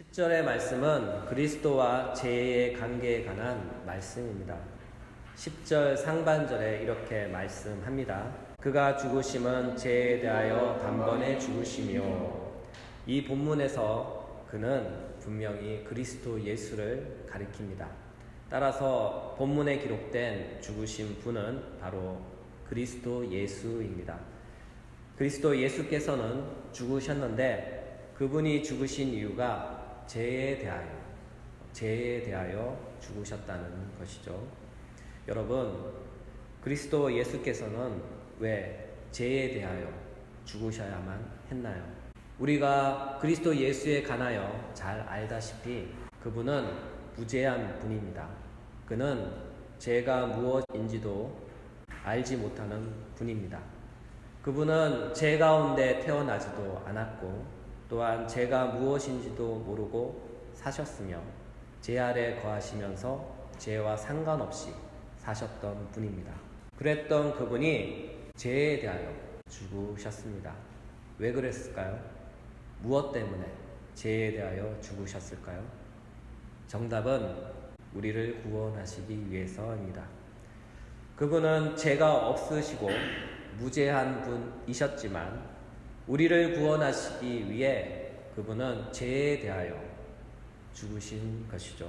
10절의 말씀은 그리스도와 죄의 관계에 관한 말씀입니다. 10절 상반절에 이렇게 말씀합니다. 그가 죽으심은 죄에 대하여 단번에 죽으심이요. 이 본문에서 그는 분명히 그리스도 예수를 가리킵니다. 따라서 본문에 기록된 죽으신 분은 바로 그리스도 예수입니다. 그리스도 예수께서는 죽으셨는데 그분이 죽으신 이유가 죄에 대하여 죽으셨다는 것이죠. 여러분, 그리스도 예수께서는 왜 죄에 대하여 죽으셔야만 했나요? 우리가 그리스도 예수에 관하여 잘 알다시피 그분은 무죄한 분입니다. 그는 죄가 무엇인지도 알지 못하는 분입니다. 그분은 죄 가운데 태어나지도 않았고 또한 죄가 무엇인지도 모르고 사셨으며 죄 아래 거하시면서 죄와 상관없이 사셨던 분입니다. 그랬던 그분이 죄에 대하여 죽으셨습니다. 왜 그랬을까요? 무엇 때문에 죄에 대하여 죽으셨을까요? 정답은 우리를 구원하시기 위해서입니다. 그분은 죄가 없으시고 무죄한 분이셨지만 우리를 구원하시기 위해 그분은 죄에 대하여 죽으신 것이죠.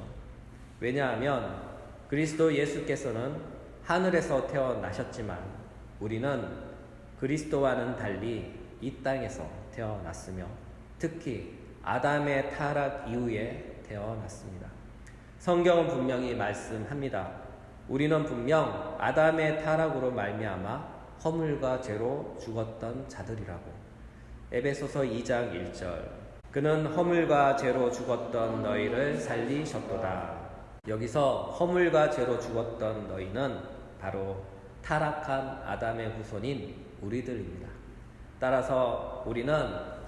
왜냐하면 그리스도 예수께서는 하늘에서 태어나셨지만 우리는 그리스도와는 달리 이 땅에서 태어났으며 특히 아담의 타락 이후에 태어났습니다. 성경은 분명히 말씀합니다. 우리는 분명 아담의 타락으로 말미암아 허물과 죄로 죽었던 자들이라고. 에베소서 2장 1절. 그는 허물과 죄로 죽었던 너희를 살리셨도다. 여기서 허물과 죄로 죽었던 너희는 바로 타락한 아담의 후손인 우리들입니다. 따라서 우리는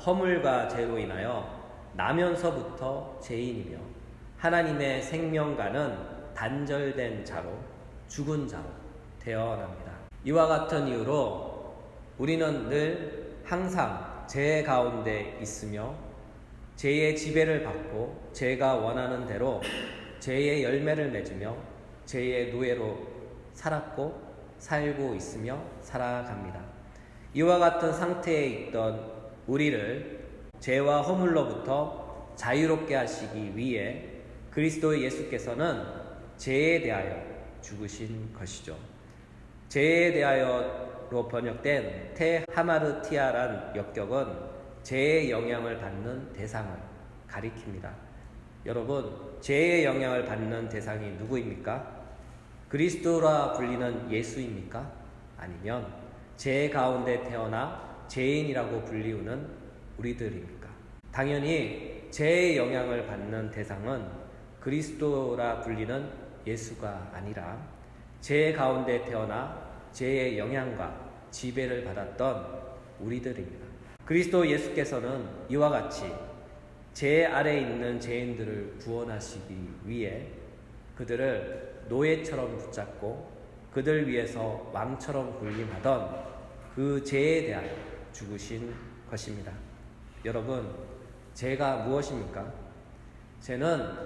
허물과 죄로 인하여 나면서부터 죄인이며 하나님의 생명과는 단절된 자로 죽은 자로 태어납니다. 이와 같은 이유로 우리는 늘 항상 죄 가운데 있으며 죄의 지배를 받고 죄가 원하는 대로 죄의 열매를 맺으며 죄의 노예로 살았고 살고 있으며 살아갑니다. 이와 같은 상태에 있던 우리를 죄와 허물로부터 자유롭게 하시기 위해 그리스도 예수께서는 죄에 대하여 죽으신 것이죠. 죄에 대하여로 번역된 테하마르티아란 역격은 죄의 영향을 받는 대상을 가리킵니다. 여러분, 죄의 영향을 받는 대상이 누구입니까? 그리스도라 불리는 예수입니까? 아니면 죄 가운데 태어나 죄인이라고 불리우는 우리들입니까? 당연히 죄의 영향을 받는 대상은 그리스도라 불리는 예수가 아니라 죄 가운데 태어나 죄의 영향과 지배를 받았던 우리들입니다. 그리스도 예수께서는 이와 같이 죄 아래 있는 죄인들을 구원하시기 위해 그들을 노예처럼 붙잡고 그들 위해서 왕처럼 군림하던 그 죄에 대하여 죽으신 것입니다. 여러분, 죄가 무엇입니까? 죄는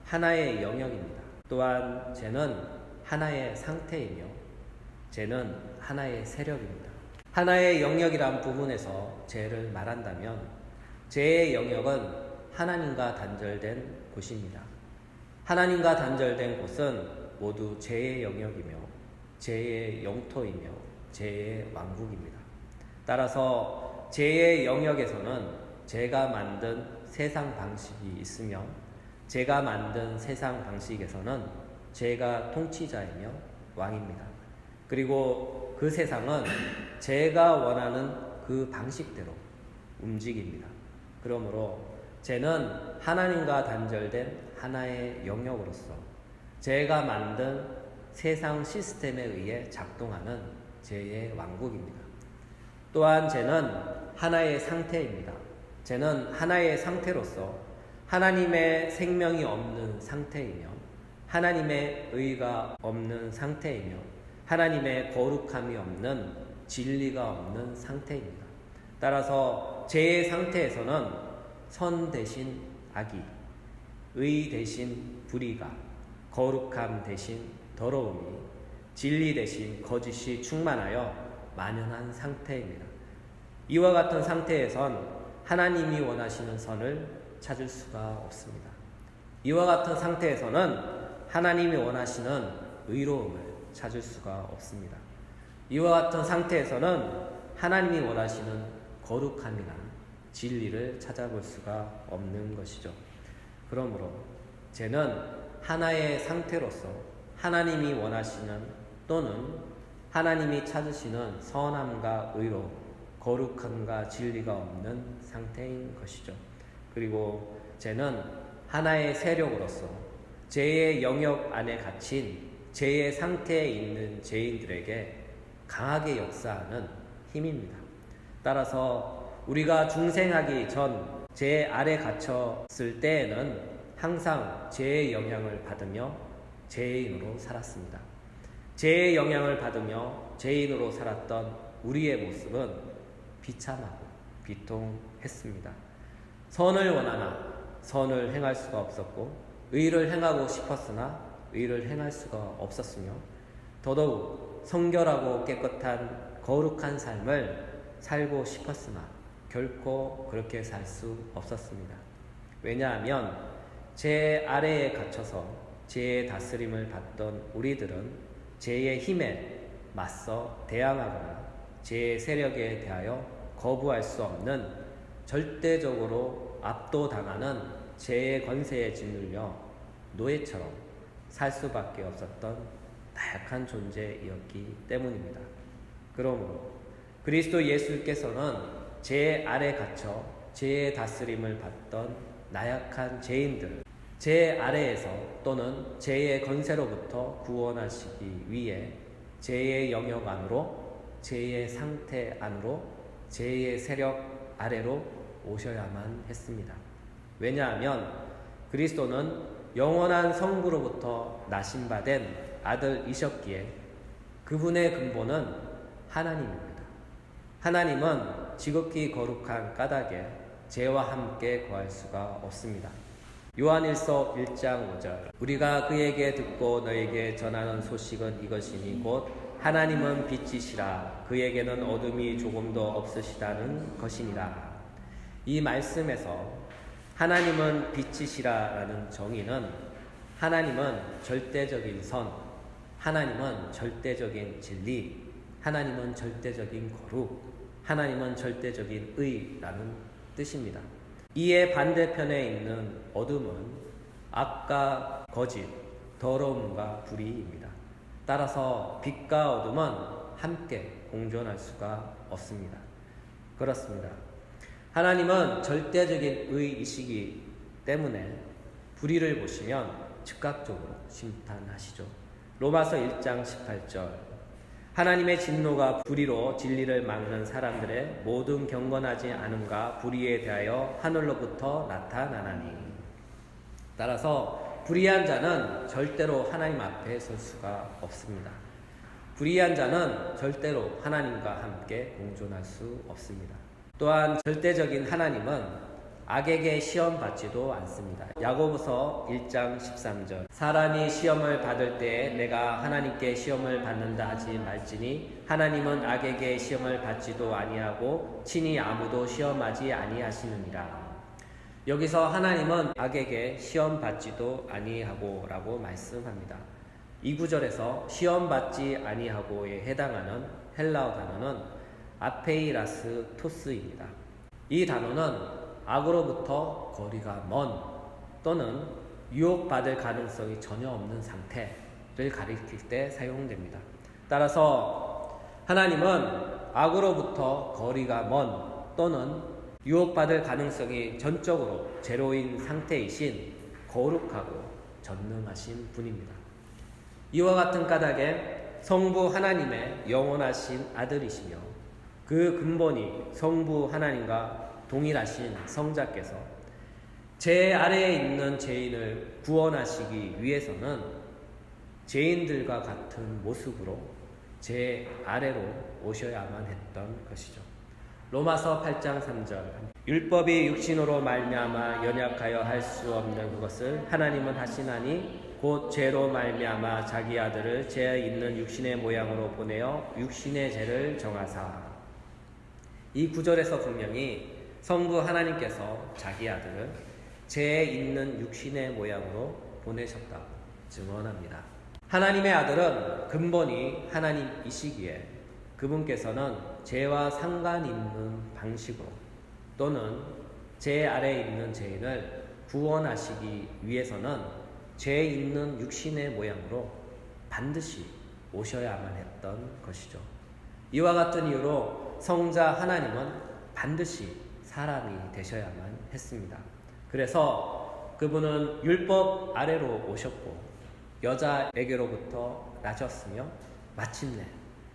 하나의 영역입니다. 또한 죄는 하나의 상태이며 죄는 하나의 세력입니다. 하나의 영역이란 부분에서 죄를 말한다면 죄의 영역은 하나님과 단절된 곳입니다. 하나님과 단절된 곳은 모두 죄의 영역이며 죄의 영토이며 죄의 왕국입니다. 따라서 죄의 영역에서는 죄가 만든 세상 방식이 있으며 죄가 만든 세상 방식에서는 죄가 통치자이며 왕입니다. 그리고 그 세상은 죄가 원하는 그 방식대로 움직입니다. 그러므로 죄는 하나님과 단절된 하나의 영역으로서 죄가 만든 세상 시스템에 의해 작동하는 죄의 왕국입니다. 또한 죄는 하나의 상태입니다. 죄는 하나의 상태로서 하나님의 생명이 없는 상태이며 하나님의 의가 없는 상태이며 하나님의 거룩함이 없는 진리가 없는 상태입니다. 따라서 죄의 상태에서는 선 대신 악이, 의 대신 불의가, 거룩함 대신 더러움이, 진리 대신 거짓이 충만하여 만연한 상태입니다. 이와 같은 상태에선 하나님이 원하시는 선을 찾을 수가 없습니다. 이와 같은 상태에서는 하나님이 원하시는 의로움을 찾을 수가 없습니다. 이와 같은 상태에서는 하나님이 원하시는 거룩함이나 진리를 찾아볼 수가 없는 것이죠. 그러므로 죄는 하나의 상태로서 하나님이 원하시는 또는 하나님이 찾으시는 선함과 의로움, 거룩함과 진리가 없는 상태인 것이죠. 그리고 죄는 하나의 세력으로서 죄의 영역 안에 갇힌 죄의 상태에 있는 죄인들에게 강하게 역사하는 힘입니다. 따라서 우리가 중생하기 전 죄 아래 갇혔을 때에는 항상 죄의 영향을 받으며 죄인으로 살았습니다. 죄의 영향을 받으며 죄인으로 살았던 우리의 모습은 비참하고 비통했습니다. 선을 원하나 선을 행할 수가 없었고, 의를 행하고 싶었으나 의를 행할 수가 없었으며, 더더욱 성결하고 깨끗한 거룩한 삶을 살고 싶었으나 결코 그렇게 살 수 없었습니다. 왜냐하면 죄 아래에 갇혀서 죄의 다스림을 받던 우리들은 죄의 힘에 맞서 대항하거나 죄의 세력에 대하여 거부할 수 없는, 절대적으로 압도당하는 죄의 권세에 짓눌려 노예처럼 살 수밖에 없었던 나약한 존재이었기 때문입니다. 그러므로 그리스도 예수께서는 죄 아래 갇혀 죄의 다스림을 받던 나약한 죄인들, 죄 아래에서 또는 죄의 권세로부터 구원하시기 위해 죄의 영역 안으로, 죄의 상태 안으로, 죄의 세력 아래로 오셔야만 했습니다. 왜냐하면 그리스도는 영원한 성부로부터 나심받은 아들이셨기에 그분의 근본은 하나님입니다. 하나님은 지극히 거룩한 까닭에 죄와 함께 거할 수가 없습니다. 요한일서 1장 5절, 우리가 그에게 듣고 너에게 전하는 소식은 이것이니 곧 하나님은 빛이시라 그에게는 어둠이 조금도 없으시다는 것이니라. 이 말씀에서 하나님은 빛이시라라는 정의는 하나님은 절대적인 선, 하나님은 절대적인 진리, 하나님은 절대적인 거룩, 하나님은 절대적인 의라는 뜻입니다. 이에 반대편에 있는 어둠은 악과 거짓, 더러움과 불의입니다. 따라서 빛과 어둠은 함께 공존할 수가 없습니다. 그렇습니다. 하나님은 절대적인 의이시기 때문에 불의를 보시면 즉각적으로 심판하시죠. 로마서 1장 18절, 하나님의 진노가 불의로 진리를 막는 사람들의 모든 경건하지 않음과 불의에 대하여 하늘로부터 나타나나니. 따라서 불의한 자는 절대로 하나님 앞에 설 수가 없습니다. 불의한 자는 절대로 하나님과 함께 공존할 수 없습니다. 또한 절대적인 하나님은 악에게 시험 받지도 않습니다. 야고보서 1장 13절, 사람이 시험을 받을 때에 내가 하나님께 시험을 받는다 하지 말지니 하나님은 악에게 시험을 받지도 아니하고 친히 아무도 시험하지 아니하시느니라. 여기서 하나님은 악에게 시험 받지도 아니하고 라고 말씀합니다. 이 구절에서 시험 받지 아니하고에 해당하는 헬라어 단어는 아페이라스 토스입니다. 이 단어는 악으로부터 거리가 먼 또는 유혹받을 가능성이 전혀 없는 상태를 가리킬 때 사용됩니다. 따라서 하나님은 악으로부터 거리가 먼 또는 유혹받을 가능성이 전적으로 제로인 상태이신 거룩하고 전능하신 분입니다. 이와 같은 까닭에 성부 하나님의 영원하신 아들이시며 그 근본이 성부 하나님과 동일하신 성자께서 죄 아래에 있는 죄인을 구원하시기 위해서는 죄인들과 같은 모습으로 죄 아래로 오셔야만 했던 것이죠. 로마서 8장 3절. 율법이 육신으로 말미암아 연약하여 할 수 없는 그것을 하나님은 하시나니 곧 죄로 말미암아 자기 아들을 죄 있는 육신의 모양으로 보내어 육신의 죄를 정하사. 이 구절에서 분명히 성부 하나님께서 자기 아들을 죄 있는 육신의 모양으로 보내셨다고 증언합니다. 하나님의 아들은 근본이 하나님이시기에 그분께서는 죄와 상관 있는 방식으로 또는 죄 아래에 있는 죄인을 구원하시기 위해서는 죄 있는 육신의 모양으로 반드시 오셔야만 했던 것이죠. 이와 같은 이유로 성자 하나님은 반드시 사람이 되셔야만 했습니다. 그래서 그분은 율법 아래로 오셨고 여자에게로부터 나셨으며 마침내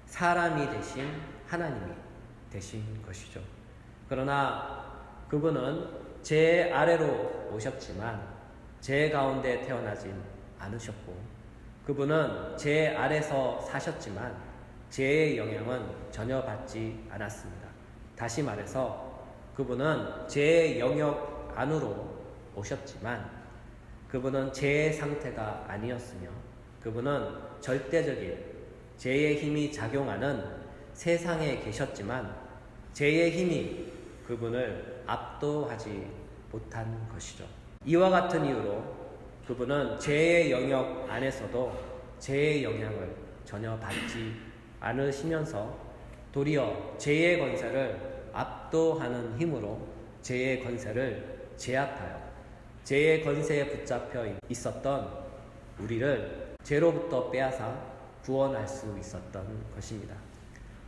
사람이 되신 하나님이 되신 것이죠. 그러나 그분은 죄 아래로 오셨지만 죄 가운데 태어나진 않으셨고 그분은 죄 아래서 사셨지만 죄의 영향은 전혀 받지 않았습니다. 다시 말해서 그분은 죄의 영역 안으로 오셨지만 그분은 죄의 상태가 아니었으며 그분은 절대적인 죄의 힘이 작용하는 세상에 계셨지만 죄의 힘이 그분을 압도하지 못한 것이죠. 이와 같은 이유로 그분은 죄의 영역 안에서도 죄의 영향을 전혀 받지 않으시면서 도리어 죄의 권세를 압도하는 힘으로 죄의 권세를 제압하여 죄의 권세에 붙잡혀 있었던 우리를 죄로부터 빼앗아 구원할 수 있었던 것입니다.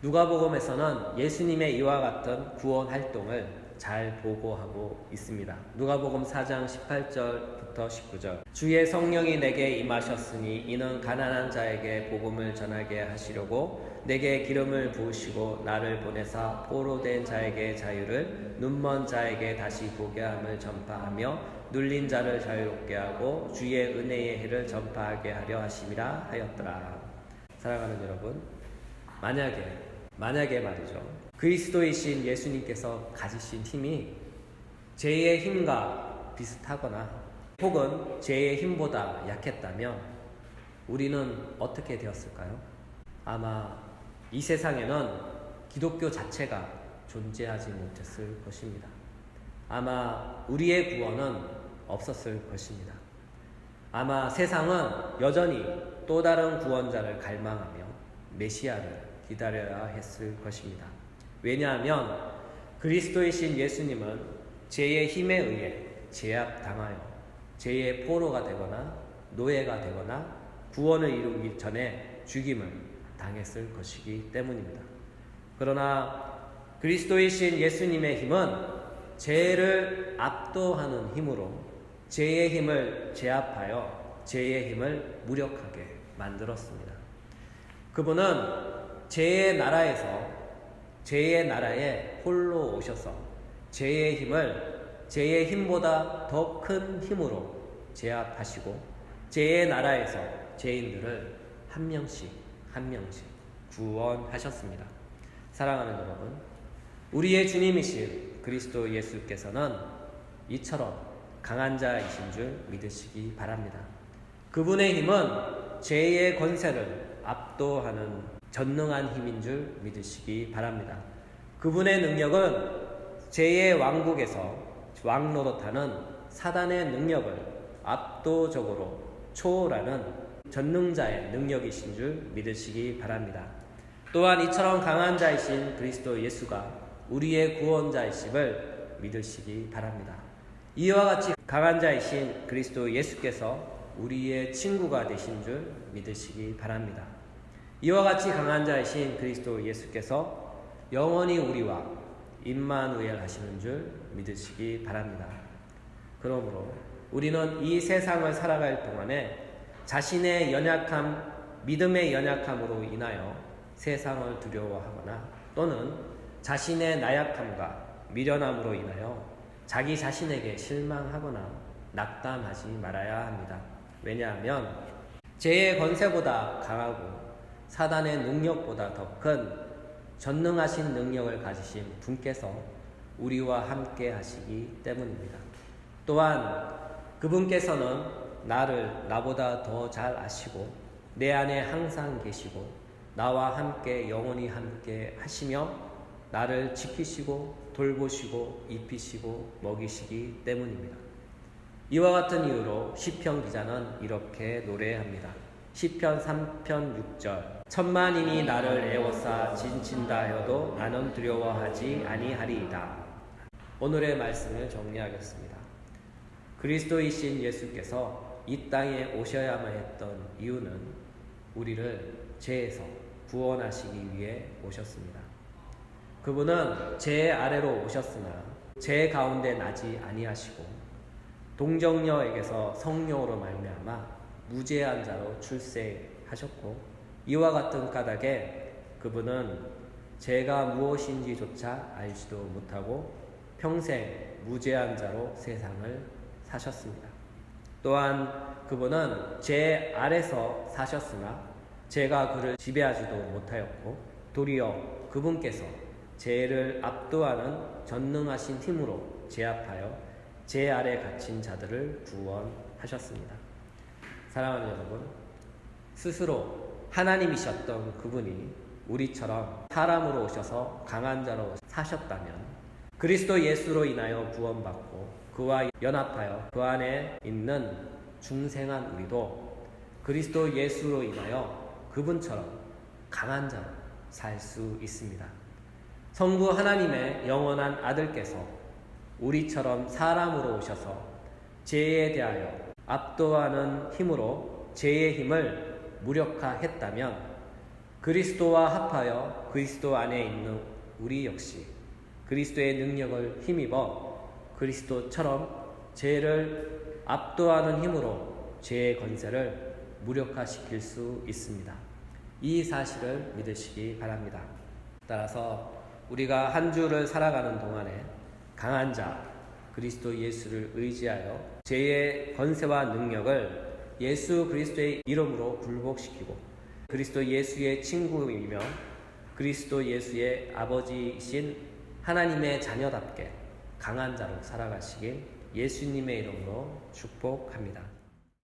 누가복음에서는 예수님의 이와 같은 구원 활동을 잘 보고하고 있습니다. 누가복음 4장 18절부터 19절. 주의 성령이 내게 임하셨으니 이는 가난한 자에게 복음을 전하게 하시려고 내게 기름을 부으시고 나를 보내사 포로된 자에게 자유를 눈먼 자에게 다시 보게 함을 전파하며 눌린 자를 자유롭게 하고 주의 은혜의 해를 전파하게 하려 하심이라 하였더라. 사랑하는 여러분, 만약에 말이죠. 그리스도이신 예수님께서 가지신 힘이 죄의 힘과 비슷하거나 혹은 죄의 힘보다 약했다면 우리는 어떻게 되었을까요? 아마 이 세상에는 기독교 자체가 존재하지 못했을 것입니다. 아마 우리의 구원은 없었을 것입니다. 아마 세상은 여전히 또 다른 구원자를 갈망하며 메시아를 기다려야 했을 것입니다. 왜냐하면 그리스도이신 예수님은 죄의 힘에 의해 제압당하여 죄의 포로가 되거나 노예가 되거나 구원을 이루기 전에 죽임을 당했을 것이기 때문입니다. 그러나 그리스도이신 예수님의 힘은 죄를 압도하는 힘으로 죄의 힘을 제압하여 죄의 힘을 무력하게 만들었습니다. 그분은 죄의 나라에 홀로 오셔서 죄의 힘보다 더 큰 힘으로 제압하시고 죄의 나라에서 죄인들을 한 명씩 구원하셨습니다. 사랑하는 여러분, 우리의 주님이신 그리스도 예수께서는 이처럼 강한 자이신 줄 믿으시기 바랍니다. 그분의 힘은 죄의 권세를 압도하는 전능한 힘인 줄 믿으시기 바랍니다. 그분의 능력은 죄의 왕국에서 왕노릇하는 사단의 능력을 압도적으로 초월하는 전능자의 능력이신 줄 믿으시기 바랍니다. 또한 이처럼 강한 자이신 그리스도 예수가 우리의 구원자이심을 믿으시기 바랍니다. 이와 같이 강한 자이신 그리스도 예수께서 우리의 친구가 되신 줄 믿으시기 바랍니다. 이와 같이 강한 자이신 그리스도 예수께서 영원히 우리와 임마누엘 하시는 줄 믿으시기 바랍니다. 그러므로 우리는 이 세상을 살아갈 동안에 자신의 믿음의 연약함으로 인하여 세상을 두려워하거나 또는 자신의 나약함과 미련함으로 인하여 자기 자신에게 실망하거나 낙담하지 말아야 합니다. 왜냐하면 죄의 권세보다 강하고 사단의 능력보다 더 큰 전능하신 능력을 가지신 분께서 우리와 함께 하시기 때문입니다. 또한 그분께서는 나를 나보다 더 잘 아시고 내 안에 항상 계시고 나와 함께 영원히 함께 하시며 나를 지키시고 돌보시고 입히시고 먹이시기 때문입니다. 이와 같은 이유로 시편 기자는 이렇게 노래합니다. 시편 3편 6절 천만인이 나를 애워싸 진친다 하여도 나는 두려워하지 아니하리이다. 오늘의 말씀을 정리하겠습니다. 그리스도이신 예수께서 이 땅에 오셔야만 했던 이유는 우리를 죄에서 구원하시기 위해 오셨습니다. 그분은 죄 아래로 오셨으나 죄 가운데 나지 아니하시고 동정녀에게서 성령으로 말미암아 무죄한 자로 출세하셨고 이와 같은 까닭에 그분은 죄가 무엇인지조차 알지도 못하고 평생 무죄한 자로 세상을 사셨습니다. 또한 그분은 죄 아래서 사셨으나 죄가 그를 지배하지도 못하였고 도리어 그분께서 죄를 압도하는 전능하신 힘으로 제압하여 죄 아래 갇힌 자들을 구원하셨습니다. 사랑하는 여러분, 스스로 하나님이셨던 그분이 우리처럼 사람으로 오셔서 강한 자로 사셨다면 그리스도 예수로 인하여 구원받고 그와 연합하여 그 안에 있는 중생한 우리도 그리스도 예수로 인하여 그분처럼 강한 자로 살 수 있습니다. 성부 하나님의 영원한 아들께서 우리처럼 사람으로 오셔서 죄에 대하여 압도하는 힘으로 죄의 힘을 무력화했다면 그리스도와 합하여 그리스도 안에 있는 우리 역시 그리스도의 능력을 힘입어 그리스도처럼 죄를 압도하는 힘으로 죄의 권세를 무력화시킬 수 있습니다. 이 사실을 믿으시기 바랍니다. 따라서 우리가 한 주를 살아가는 동안에 강한 자 그리스도 예수를 의지하여 죄의 권세와 능력을 예수 그리스도의 이름으로 굴복시키고 그리스도 예수의 친구이며 그리스도 예수의 아버지이신 하나님의 자녀답게 강한 자로 살아가시길 예수님의 이름으로 축복합니다.